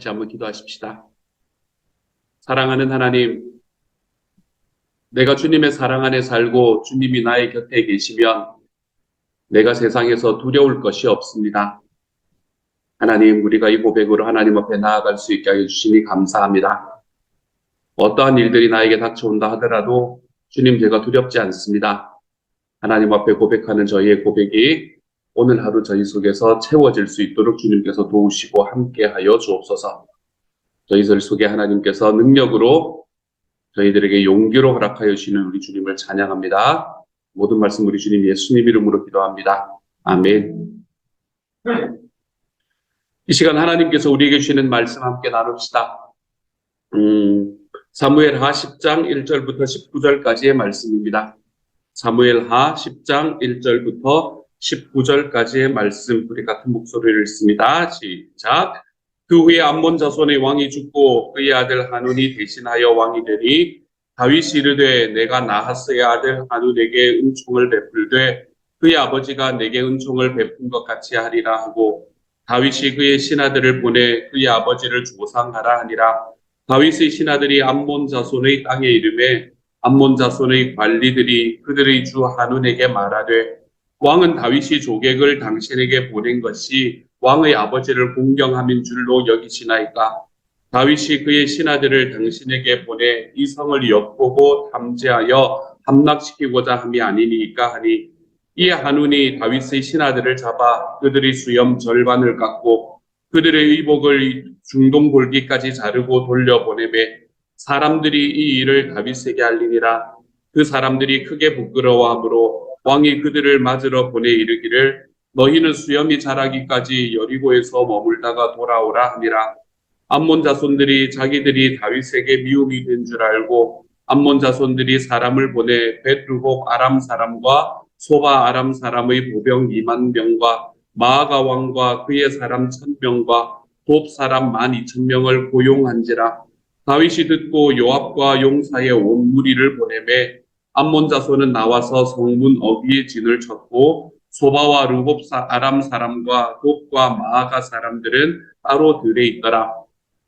같이 한번 기도하십시다. 사랑하는 하나님, 내가 주님의 사랑 안에 살고 주님이 나의 곁에 계시면 내가 세상에서 두려울 것이 없습니다. 하나님, 우리가 이 고백으로 하나님 앞에 나아갈 수 있게 하여 주시니 감사합니다. 어떠한 일들이 나에게 닥쳐온다 하더라도 주님, 제가 두렵지 않습니다. 하나님 앞에 고백하는 저희의 고백이 오늘 하루 저희 속에서 채워질 수 있도록 주님께서 도우시고 함께하여 주옵소서. 저희들 속에 하나님께서 능력으로 저희들에게 용기로 허락하여 주시는 우리 주님을 찬양합니다. 모든 말씀 우리 주님 예수님 이름으로 기도합니다. 아멘. 이 시간 하나님께서 우리에게 주시는 말씀 함께 나눕시다. 사무엘하 10장 1절부터 19절까지의 말씀입니다. 사무엘하 10장 1절부터 19절까지의 말씀, 우리 같은 목소리를 읽습니다. 시작. 그 후에 암몬 자손의 왕이 죽고 그의 아들 하눈이 대신하여 왕이 되니 다윗이 이르되 내가 나하스의 아들 하눈에게 은총을 베풀되 그의 아버지가 내게 은총을 베푼 것 같이 하리라 하고 다윗이 그의 신하들을 보내 그의 아버지를 조상하라 하니라. 다윗의 신하들이 암몬 자손의 땅에 이르매 암몬 자손의 관리들이 그들의 주 하눈에게 말하되 왕은 다윗이 조객을 당신에게 보낸 것이 왕의 아버지를 공경함인 줄로 여기시나이까? 다윗이 그의 신하들을 당신에게 보내 이 성을 엿보고 탐지하여 함락시키고자 함이 아니니까 하니 이에 하눈이 다윗의 신하들을 잡아 그들의 수염 절반을 깎고 그들의 의복을 중동 골기까지 자르고 돌려보내매 사람들이 이 일을 다윗에게 알리니라. 그 사람들이 크게 부끄러워하므로 왕이 그들을 맞으러 보내 이르기를 너희는 수염이 자라기까지 여리고에서 머물다가 돌아오라 하니라. 암몬 자손들이 자기들이 다윗에게 미움이 된 줄 알고 암몬 자손들이 사람을 보내 벳르홉 아람 사람과 소바 아람 사람의 보병 2만 명과 마아가 왕과 그의 사람 1,000명과 돕 사람 12,000명을 고용한지라. 다윗이 듣고 요압과 용사의 온 무리를 보내매 암몬 자손은 나와서 성문 어귀에 진을 쳤고 소바와 르홉 아람 사람과 돕과 마아가 사람들은 따로 들에 있더라.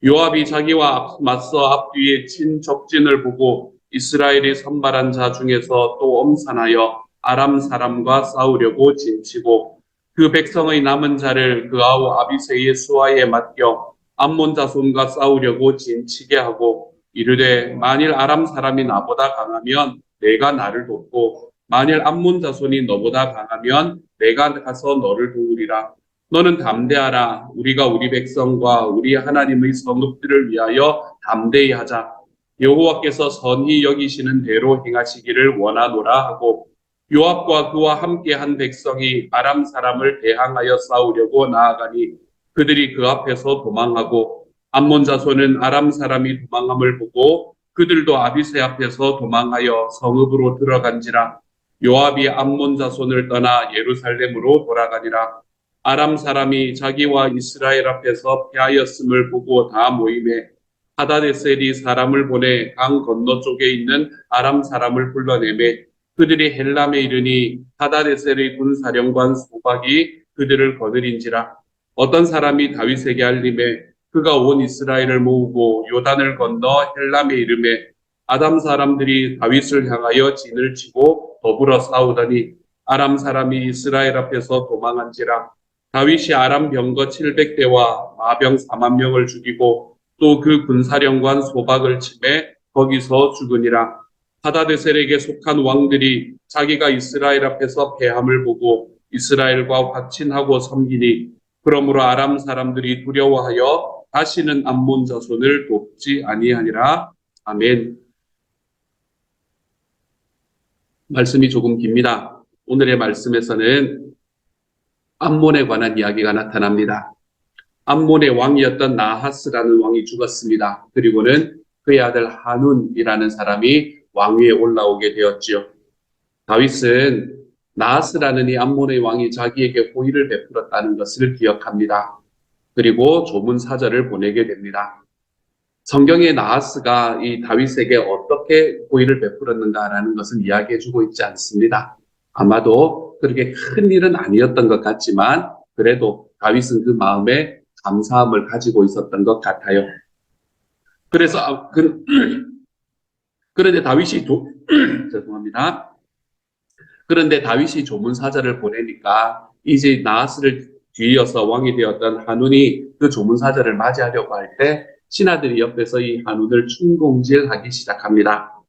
요압이 자기와 맞서 앞뒤에 친 적진을 보고 이스라엘이 선발한 자 중에서 또 엄산하여 아람 사람과 싸우려고 진치고 그 백성의 남은 자를 그 아우 아비새의 수하에 맡겨 암몬 자손과 싸우려고 진치게 하고 이르되 만일 아람 사람이 나보다 강하면 내가 나를 돕고 만일 암몬 자손이 너보다 강하면 내가 가서 너를 도우리라. 너는 담대하라. 우리가 우리 백성과 우리 하나님의 성읍들을 위하여 담대히 하자. 여호와께서 선히 여기시는 대로 행하시기를 원하노라 하고 요압과 그와 함께한 백성이 아람 사람을 대항하여 싸우려고 나아가니 그들이 그 앞에서 도망하고 암몬 자손은 아람 사람이 도망함을 보고 그들도 아비새 앞에서 도망하여 성읍으로 들어간지라. 요압이 암몬 자손을 떠나 예루살렘으로 돌아가니라. 아람 사람이 자기와 이스라엘 앞에서 패하였음을 보고 다 모임에 하다데셀이 사람을 보내 강 건너 쪽에 있는 아람 사람을 불러내매 그들이 헬람에 이르니 하다데셀의 군사령관 소박이 그들을 거느린지라. 어떤 사람이 다윗에게 알림에 그가 온 이스라엘을 모으고 요단을 건너 헬람에 이르매 아담 사람들이 다윗을 향하여 진을 치고 더불어 싸우더니 아람 사람이 이스라엘 앞에서 도망한지라. 다윗이 아람 병거 700대와 마병 4만 명을 죽이고 또 그 군사령관 소박을 치매 거기서 죽으니라. 하다데셀에게 속한 왕들이 자기가 이스라엘 앞에서 패함을 보고 이스라엘과 확친하고 섬기니 그러므로 아람 사람들이 두려워하여 다시는 암몬 자손을 돕지 아니하니라. 아멘. 말씀이 조금 깁니다. 오늘의 말씀에서는 암몬에 관한 이야기가 나타납니다. 암몬의 왕이었던 나하스라는 왕이 죽었습니다. 그리고는 그의 아들 하눈이라는 사람이 왕위에 올라오게 되었지요. 다윗은 나하스라는 이 암몬의 왕이 자기에게 호의를 베풀었다는 것을 기억합니다. 그리고 조문 사절을 보내게 됩니다. 성경에 나하스가 이 다윗에게 어떻게 호의를 베풀었는가라는 것은 이야기해주고 있지 않습니다. 아마도 그렇게 큰 일은 아니었던 것 같지만 그래도 다윗은 그 마음에 감사함을 가지고 있었던 것 같아요. 그래서 그런데 다윗이 죄송합니다. 그런데 다윗이 조문사자를 보내니까 이제 나하스를 뒤이어서 왕이 되었던 한운이 그 조문사자를 맞이하려고 할 때 신하들이 옆에서 이 한운을 충동질하기 시작합니다.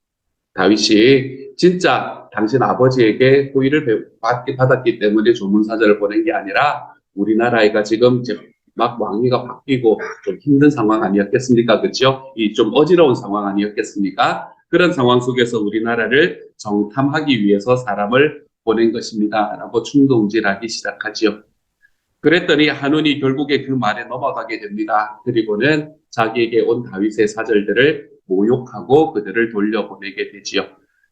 다윗이 진짜 당신 아버지에게 호의를 받았기 때문에 조문사자를 보낸 게 아니라 우리나라가 지금 이제 막 왕위가 바뀌고 좀 힘든 상황 아니었겠습니까? 그렇죠? 이 좀 어지러운 상황 아니었겠습니까? 그런 상황 속에서 우리나라를 정탐하기 위해서 사람을 보낸 것입니다. 라고 충동질하기 시작하지요. 그랬더니 한운이 결국에 그 말에 넘어가게 됩니다. 그리고는 자기에게 온 다윗의 사절들을 모욕하고 그들을 돌려보내게 되지요.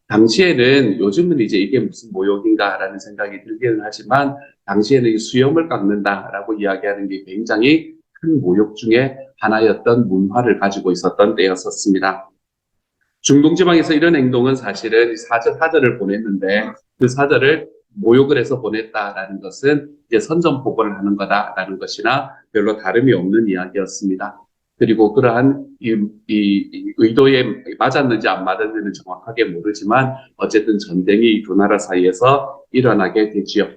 당시에는 요즘은 이제 이게 무슨 모욕인가라는 생각이 들기는 하지만 당시에는 이 수염을 깎는다라고 이야기하는 게 굉장히 큰 모욕 중에 하나였던 문화를 가지고 있었던 때였었습니다. 중동지방에서 이런 행동은 사실은 사절을 보냈는데 그 사절을 모욕을 해서 보냈다라는 것은 이제 선전포고를 하는 거다라는 것이나 별로 다름이 없는 이야기였습니다. 그리고 그러한 이 의도에 맞았는지 안 맞았는지는 정확하게 모르지만 어쨌든 전쟁이 두 나라 사이에서 일어나게 되지요.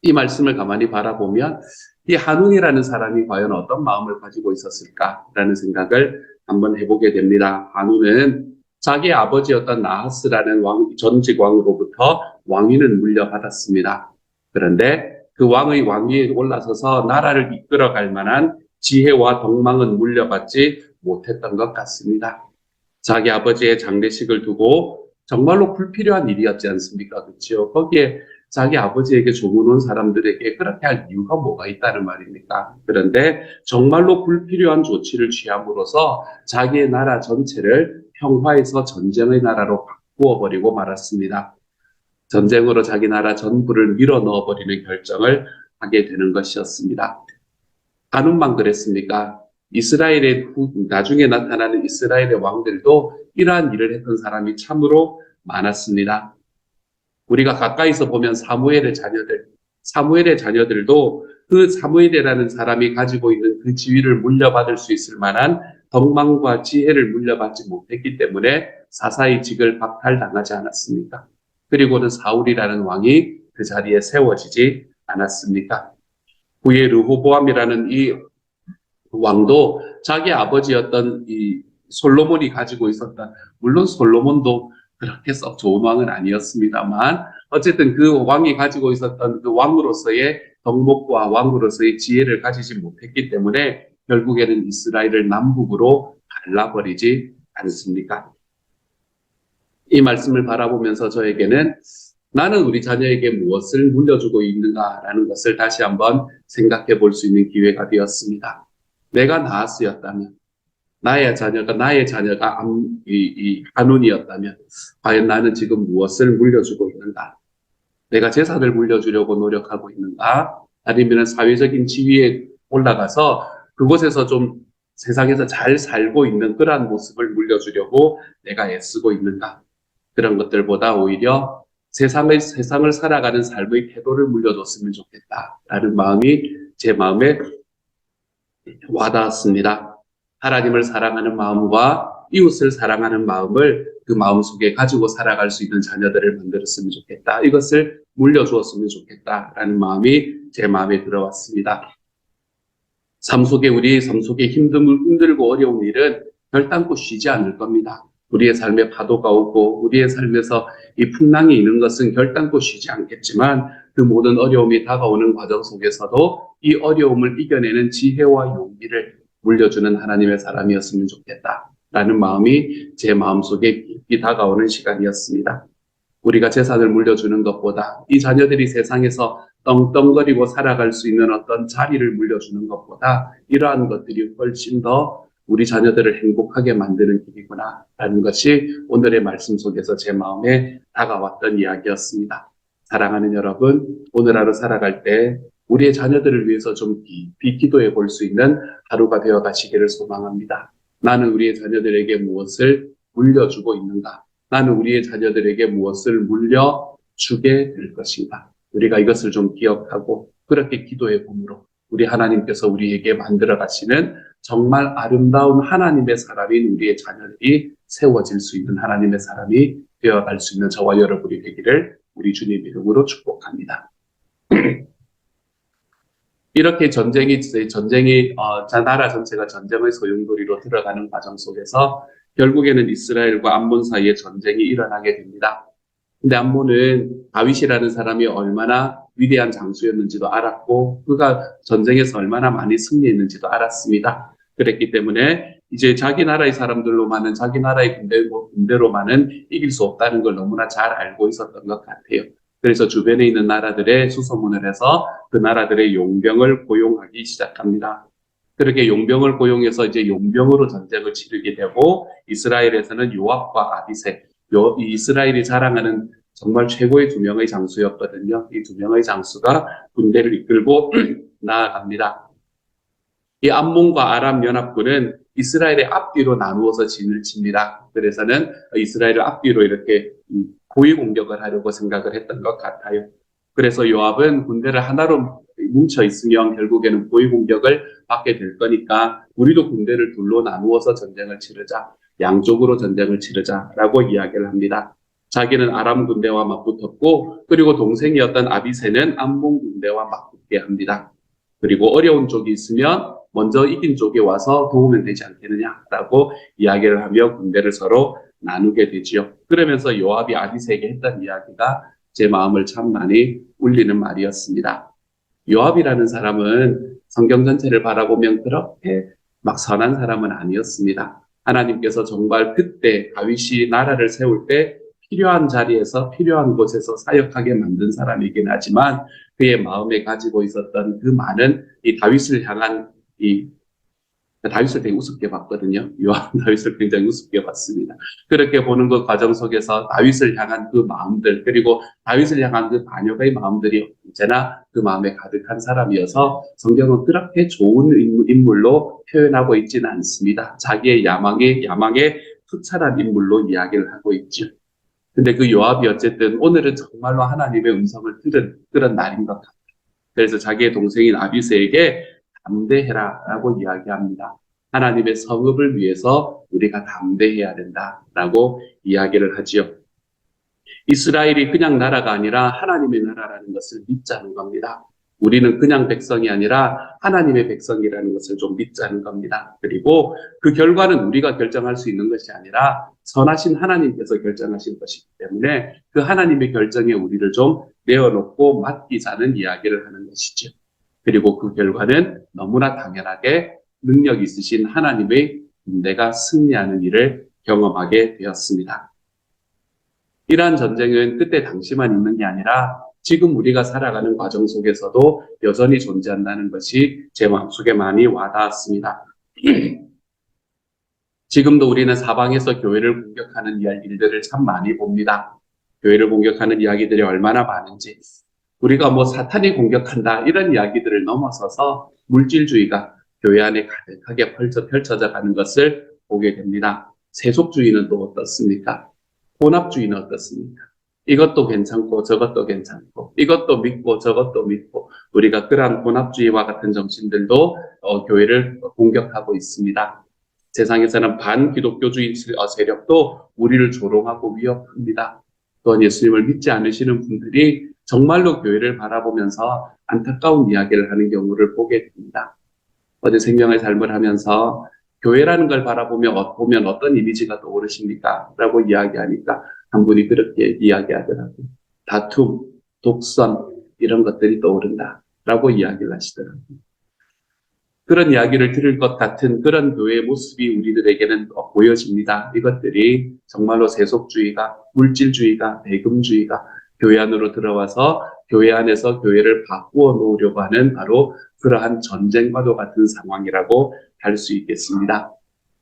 이 말씀을 가만히 바라보면 이 한운이라는 사람이 과연 어떤 마음을 가지고 있었을까라는 생각을 한번 해보게 됩니다. 한운은 자기 아버지였던 나하스라는 전직 왕으로부터 왕위는 물려받았습니다. 그런데 그 왕위에 올라서서 나라를 이끌어갈 만한 지혜와 덕망은 물려받지 못했던 것 같습니다. 자기 아버지의 장례식을 두고 정말로 불필요한 일이었지 않습니까? 그렇죠? 거기에 자기 아버지에게 조문 온 사람들에게 그렇게 할 이유가 뭐가 있다는 말입니까? 그런데 정말로 불필요한 조치를 취함으로써 자기의 나라 전체를 평화에서 전쟁의 나라로 바꾸어 버리고 말았습니다. 전쟁으로 자기 나라 전부를 밀어 넣어 버리는 결정을 하게 되는 것이었습니다. 한운만 그랬습니까? 이스라엘의 나중에 나타나는 이스라엘의 왕들도 이러한 일을 했던 사람이 참으로 많았습니다. 우리가 가까이서 보면 사무엘의 자녀들도 그 사무엘이라는 사람이 가지고 있는 그 지위를 물려받을 수 있을 만한 덕망과 지혜를 물려받지 못했기 때문에 사사의 직을 박탈당하지 않았습니까? 그리고는 사울이라는 왕이 그 자리에 세워지지 않았습니까? 후에 르호보암이라는 이 왕도 자기 아버지였던 이 솔로몬이 가지고 있었던, 물론 솔로몬도 그렇게 썩 좋은 왕은 아니었습니다만 어쨌든 그 왕이 가지고 있었던 그 왕으로서의 덕목과 왕으로서의 지혜를 가지지 못했기 때문에 결국에는 이스라엘을 남북으로 갈라버리지 않습니까? 이 말씀을 바라보면서 저에게는 나는 우리 자녀에게 무엇을 물려주고 있는가라는 것을 다시 한번 생각해 볼 수 있는 기회가 되었습니다. 내가 나하스였다면, 나의 자녀가 한운이었다면, 과연 나는 지금 무엇을 물려주고 있는가? 내가 재산을 물려주려고 노력하고 있는가? 아니면 사회적인 지위에 올라가서 그곳에서 좀 세상에서 잘 살고 있는 그러한 모습을 물려주려고 내가 애쓰고 있는가? 그런 것들보다 오히려 세상을 살아가는 삶의 태도를 물려줬으면 좋겠다라는 마음이 제 마음에 와닿았습니다. 하나님을 사랑하는 마음과 이웃을 사랑하는 마음을 그 마음 속에 가지고 살아갈 수 있는 자녀들을 만들었으면 좋겠다. 이것을 물려주었으면 좋겠다라는 마음이 제 마음에 들어왔습니다. 우리 삶 속에 힘들고 어려운 일은 결단코 쉬지 않을 겁니다. 우리의 삶에 파도가 오고 우리의 삶에서 이 풍랑이 있는 것은 결단코 쉬지 않겠지만 그 모든 어려움이 다가오는 과정 속에서도 이 어려움을 이겨내는 지혜와 용기를 물려주는 하나님의 사람이었으면 좋겠다라는 마음이 제 마음속에 깊이 다가오는 시간이었습니다. 우리가 재산을 물려주는 것보다 이 자녀들이 세상에서 떵떵거리고 살아갈 수 있는 어떤 자리를 물려주는 것보다 이러한 것들이 훨씬 더 우리 자녀들을 행복하게 만드는 길이구나라는 것이 오늘의 말씀 속에서 제 마음에 다가왔던 이야기였습니다. 사랑하는 여러분, 오늘 하루 살아갈 때 우리의 자녀들을 위해서 좀 깊이 기도해 볼 수 있는 하루가 되어 가시기를 소망합니다. 나는 우리의 자녀들에게 무엇을 물려주고 있는가? 나는 우리의 자녀들에게 무엇을 물려주게 될 것인가? 우리가 이것을 좀 기억하고 그렇게 기도해 봄으로 우리 하나님께서 우리에게 만들어 가시는 정말 아름다운 하나님의 사람인 우리의 자녀들이 세워질 수 있는 하나님의 사람이 되어갈 수 있는 저와 여러분이 되기를 우리 주님 이름으로 축복합니다. 이렇게 나라 전체가 전쟁의 소용돌이로 들어가는 과정 속에서 결국에는 이스라엘과 암몬 사이에 전쟁이 일어나게 됩니다. 근데 암몬은 다윗이라는 사람이 얼마나 위대한 장수였는지도 알았고 그가 전쟁에서 얼마나 많이 승리했는지도 알았습니다. 그랬기 때문에 이제 자기 나라의 사람들로만은 자기 나라의 군대로만은 이길 수 없다는 걸 너무나 잘 알고 있었던 것 같아요. 그래서 주변에 있는 나라들에 수소문을 해서 그 나라들의 용병을 고용하기 시작합니다. 그렇게 용병을 고용해서 이제 용병으로 전쟁을 치르게 되고 이스라엘에서는 요압과 아비새, 이 이스라엘이 자랑하는 정말 최고의 두 명의 장수였거든요. 이 두 명의 장수가 군대를 이끌고 나아갑니다. 이 암몬과 아람 연합군은 이스라엘의 앞뒤로 나누어서 진을 칩니다. 그래서는 이스라엘을 앞뒤로 이렇게 고위 공격을 하려고 생각을 했던 것 같아요. 그래서 요압은 군대를 하나로 뭉쳐 있으면 결국에는 고위 공격을 받게 될 거니까 우리도 군대를 둘로 나누어서 전쟁을 치르자, 양쪽으로 전쟁을 치르자라고 이야기를 합니다. 자기는 아람 군대와 맞붙었고 그리고 동생이었던 아비새는 암몬 군대와 맞붙게 합니다. 그리고 어려운 쪽이 있으면 먼저 이긴 쪽에 와서 도우면 되지 않겠느냐라고 이야기를 하며 군대를 서로 나누게 되지요. 그러면서 요압이 아비새에게 했던 이야기가 제 마음을 참 많이 울리는 말이었습니다. 요압이라는 사람은 성경 전체를 바라보면 그렇게 막 선한 사람은 아니었습니다. 하나님께서 정말 그때 다윗이 나라를 세울 때 필요한 자리에서 필요한 곳에서 사역하게 만든 사람이긴 하지만 그의 마음에 가지고 있었던 그 많은 이 다윗을 향한 다윗을 되게 우습게 봤거든요. 요압은 다윗을 굉장히 우습게 봤습니다. 그렇게 보는 그 과정 속에서 다윗을 향한 그 마음들 그리고 다윗을 향한 그 반역의 마음들이 언제나 그 마음에 가득한 사람이어서 성경은 그렇게 좋은 인물로 표현하고 있지는 않습니다. 자기의 야망에 투철한 인물로 이야기를 하고 있죠. 근데 그 요압이 어쨌든 오늘은 정말로 하나님의 음성을 들은 그런 날인 것 같아요. 그래서 자기의 동생인 아비새에게 담대해라라고 이야기합니다. 하나님의 성읍을 위해서 우리가 담대해야 된다라고 이야기를 하지요. 이스라엘이 그냥 나라가 아니라 하나님의 나라라는 것을 믿자는 겁니다. 우리는 그냥 백성이 아니라 하나님의 백성이라는 것을 좀 믿자는 겁니다. 그리고 그 결과는 우리가 결정할 수 있는 것이 아니라 선하신 하나님께서 결정하신 것이기 때문에 그 하나님의 결정에 우리를 좀 내어놓고 맡기자는 이야기를 하는 것이죠. 그리고 그 결과는 너무나 당연하게 능력 있으신 하나님의 군대가 승리하는 일을 경험하게 되었습니다. 이러한 전쟁은 그때 당시만 있는 게 아니라 지금 우리가 살아가는 과정 속에서도 여전히 존재한다는 것이 제 마음속에 많이 와닿았습니다. 지금도 우리는 사방에서 교회를 공격하는 일들을 참 많이 봅니다. 교회를 공격하는 이야기들이 얼마나 많은지 우리가 뭐 사탄이 공격한다 이런 이야기들을 넘어서서 물질주의가 교회 안에 가득하게 펼쳐져 가는 것을 보게 됩니다. 세속주의는 또 어떻습니까? 혼합주의는 어떻습니까? 이것도 괜찮고 저것도 괜찮고 이것도 믿고 저것도 믿고 우리가 그러한 혼합주의와 같은 정신들도 교회를 공격하고 있습니다. 세상에서는 반기독교주의 세력도 우리를 조롱하고 위협합니다. 또한 예수님을 믿지 않으시는 분들이 정말로 교회를 바라보면서 안타까운 이야기를 하는 경우를 보게 됩니다. 어제 생명의 삶을 하면서 교회라는 걸 바라보면 어떤 이미지가 떠오르십니까? 라고 이야기하니까 한 분이 그렇게 이야기하더라고요. 다툼, 독선 이런 것들이 떠오른다 라고 이야기를 하시더라고요. 그런 이야기를 들을 것 같은 그런 교회의 모습이 우리들에게는 보여집니다. 이것들이 정말로 세속주의가, 물질주의가, 대금주의가 교회 안으로 들어와서 교회 안에서 교회를 바꾸어 놓으려고 하는 바로 그러한 전쟁과도 같은 상황이라고 할 수 있겠습니다.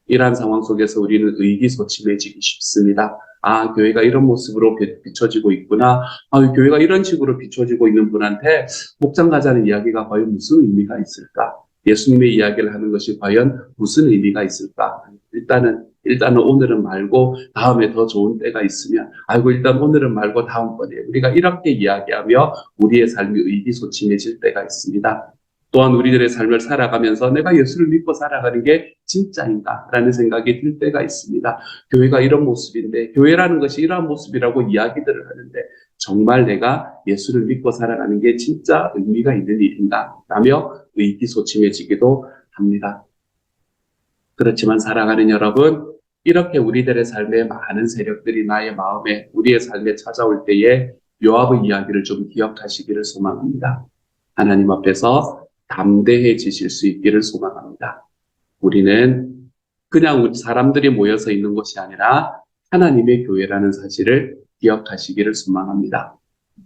이러한 상황 속에서 우리는 의기소침해지기 쉽습니다. 아, 교회가 이런 모습으로 비춰지고 있구나. 아, 교회가 이런 식으로 비춰지고 있는 분한테 목장 가자는 이야기가 과연 무슨 의미가 있을까? 예수님의 이야기를 하는 것이 과연 무슨 의미가 있을까? 일단은 오늘은 말고 다음에 더 좋은 때가 있으면 아이고 일단 오늘은 말고 다음번에 우리가 이렇게 이야기하며 우리의 삶이 의기소침해질 때가 있습니다. 또한 우리들의 삶을 살아가면서 내가 예수를 믿고 살아가는 게 진짜인가? 라는 생각이 들 때가 있습니다. 교회가 이런 모습인데, 교회라는 것이 이러한 모습이라고 이야기들을 하는데, 정말 내가 예수를 믿고 살아가는 게 진짜 의미가 있는 일인가? 라며 의기소침해지기도 합니다. 그렇지만 사랑하는 여러분, 이렇게 우리들의 삶에 많은 세력들이 나의 마음에, 우리의 삶에 찾아올 때에 요압의 이야기를 좀 기억하시기를 소망합니다. 하나님 앞에서 담대해지실 수 있기를 소망합니다. 우리는 그냥 우리 사람들이 모여서 있는 곳이 아니라 하나님의 교회라는 사실을 기억하시기를 소망합니다.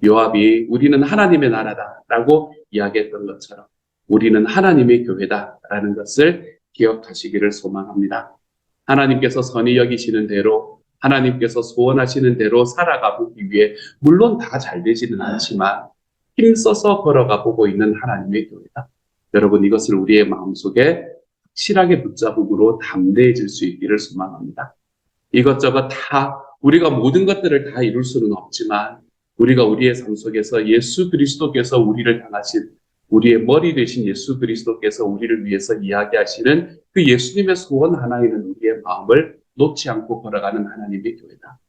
요압이 우리는 하나님의 나라다라고 이야기했던 것처럼 우리는 하나님의 교회다라는 것을 기억하시기를 소망합니다. 하나님께서 선히 여기시는 대로, 하나님께서 소원하시는 대로 살아가 보기 위해 물론 다 잘 되지는 않지만 힘써서 걸어가 보고 있는 하나님의 교회다. 여러분, 이것을 우리의 마음속에 확실하게 붙잡음으로 담대해질 수 있기를 소망합니다. 이것저것 다 우리가 모든 것들을 다 이룰 수는 없지만 우리가 우리의 삶 속에서 예수 그리스도께서 우리를 향하신, 우리의 머리 되신 예수 그리스도께서 우리를 위해서 이야기하시는 그 예수님의 소원 하나에는 우리의 마음을 놓지 않고 걸어가는 하나님의 교회다.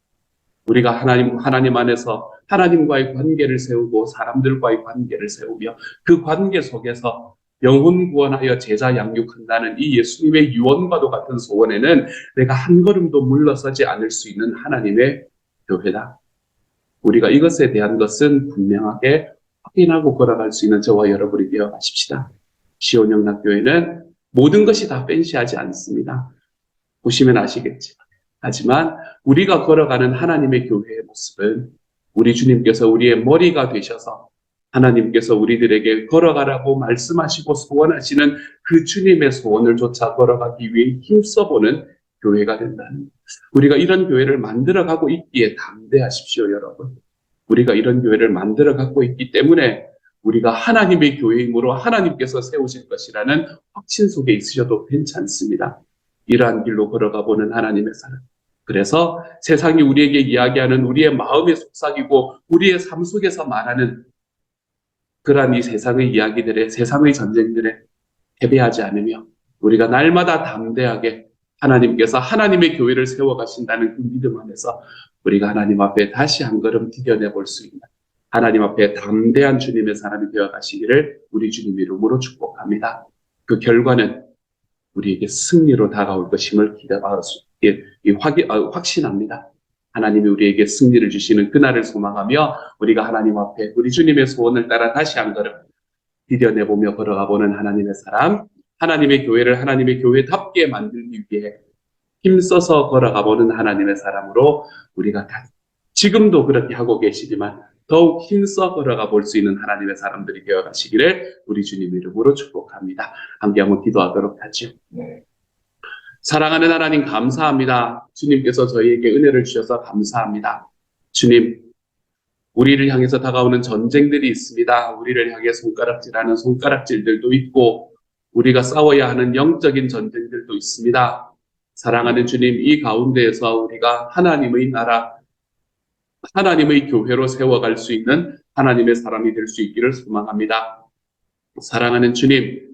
우리가 하나님 안에서 하나님과의 관계를 세우고 사람들과의 관계를 세우며 그 관계 속에서 영혼 구원하여 제자 양육한다는 이 예수님의 유언과도 같은 소원에는 내가 한 걸음도 물러서지 않을 수 있는 하나님의 교회다. 우리가 이것에 대한 것은 분명하게 확인하고 걸어갈 수 있는 저와 여러분이 되어 가십시다. 시온영락교회는 모든 것이 다 팬시하지 않습니다. 보시면 아시겠지만. 하지만 우리가 걸어가는 하나님의 교회의 모습은 우리 주님께서 우리의 머리가 되셔서 하나님께서 우리들에게 걸어가라고 말씀하시고 소원하시는 그 주님의 소원을 쫓아 걸어가기 위해 힘써보는 교회가 된다는, 우리가 이런 교회를 만들어가고 있기에 담대하십시오, 여러분. 우리가 이런 교회를 만들어가고 있기 때문에 우리가 하나님의 교회이므로 하나님께서 세우실 것이라는 확신 속에 있으셔도 괜찮습니다. 이러한 길로 걸어가 보는 하나님의 사랑. 그래서 세상이 우리에게 이야기하는 우리의 마음의 속삭이고 우리의 삶 속에서 말하는 그러한 이 세상의 이야기들에, 세상의 전쟁들에 패배하지 않으며 우리가 날마다 담대하게 하나님께서 하나님의 교회를 세워가신다는 그 믿음 안에서 우리가 하나님 앞에 다시 한 걸음 디뎌내 볼 수 있는 하나님 앞에 담대한 주님의 사람이 되어 가시기를 우리 주님 이름으로 축복합니다. 그 결과는 우리에게 승리로 다가올 것임을 확신합니다. 하나님이 우리에게 승리를 주시는 그날을 소망하며 우리가 하나님 앞에 우리 주님의 소원을 따라 다시 한 걸음 디뎌내보며 걸어가보는 하나님의 사람, 하나님의 교회를 하나님의 교회답게 만들기 위해 힘써서 걸어가보는 하나님의 사람으로 우리가 지금도 그렇게 하고 계시지만 더욱 힘써 걸어가 볼 수 있는 하나님의 사람들이 되어 가시기를 우리 주님 이름으로 축복합니다. 함께 한번 기도하도록 하죠. 사랑하는 하나님 감사합니다. 주님께서 저희에게 은혜를 주셔서 감사합니다. 주님, 우리를 향해서 다가오는 전쟁들이 있습니다. 우리를 향해 손가락질하는 손가락질들도 있고 우리가 싸워야 하는 영적인 전쟁들도 있습니다. 사랑하는 주님, 이 가운데에서 우리가 하나님의 나라, 하나님의 교회로 세워갈 수 있는 하나님의 사람이 될 수 있기를 소망합니다. 사랑하는 주님,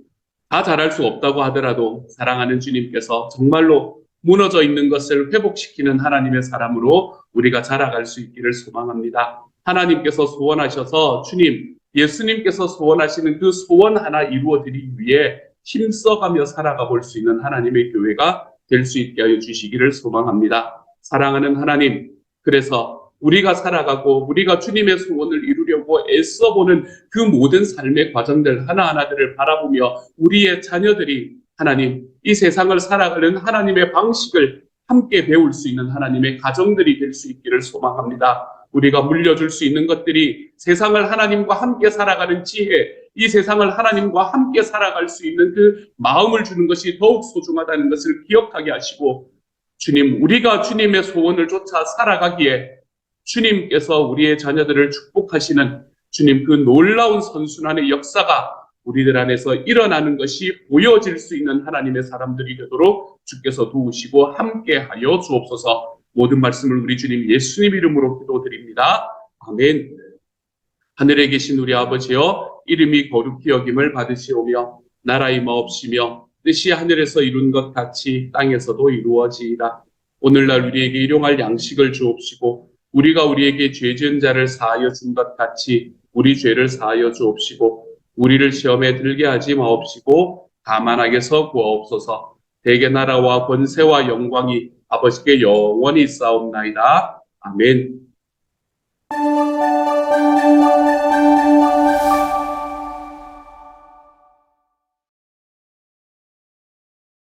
다 잘할 수 없다고 하더라도 사랑하는 주님께서 정말로 무너져 있는 것을 회복시키는 하나님의 사람으로 우리가 자라갈 수 있기를 소망합니다. 하나님께서 소원하셔서 주님, 예수님께서 소원하시는 그 소원 하나 이루어드리기 위해 힘써가며 살아가 볼 수 있는 하나님의 교회가 될 수 있게 하여 주시기를 소망합니다. 사랑하는 하나님, 그래서 우리가 살아가고 우리가 주님의 소원을 이루려고 애써보는 그 모든 삶의 과정들 하나하나들을 바라보며 우리의 자녀들이 하나님, 이 세상을 살아가는 하나님의 방식을 함께 배울 수 있는 하나님의 가정들이 될 수 있기를 소망합니다. 우리가 물려줄 수 있는 것들이 세상을 하나님과 함께 살아가는 지혜, 이 세상을 하나님과 함께 살아갈 수 있는 그 마음을 주는 것이 더욱 소중하다는 것을 기억하게 하시고, 주님, 우리가 주님의 소원을 쫓아 살아가기에 주님께서 우리의 자녀들을 축복하시는 주님 그 놀라운 선순환의 역사가 우리들 안에서 일어나는 것이 보여질 수 있는 하나님의 사람들이 되도록 주께서 도우시고 함께하여 주옵소서. 모든 말씀을 우리 주님 예수님 이름으로 기도드립니다. 아멘. 하늘에 계신 우리 아버지여, 이름이 거룩히 여김을 받으시오며 나라의 마옵시며 뜻이 하늘에서 이룬 것 같이 땅에서도 이루어지이다. 오늘날 우리에게 일용할 양식을 주옵시고 우리가 우리에게 죄 지은 자를 사하여 준 것 같이 우리 죄를 사하여 주옵시고 우리를 시험에 들게 하지 마옵시고 다만 악에서 구하옵소서. 대개 나라와 권세와 영광이 아버지께 영원히 있사옵나이다. 아멘.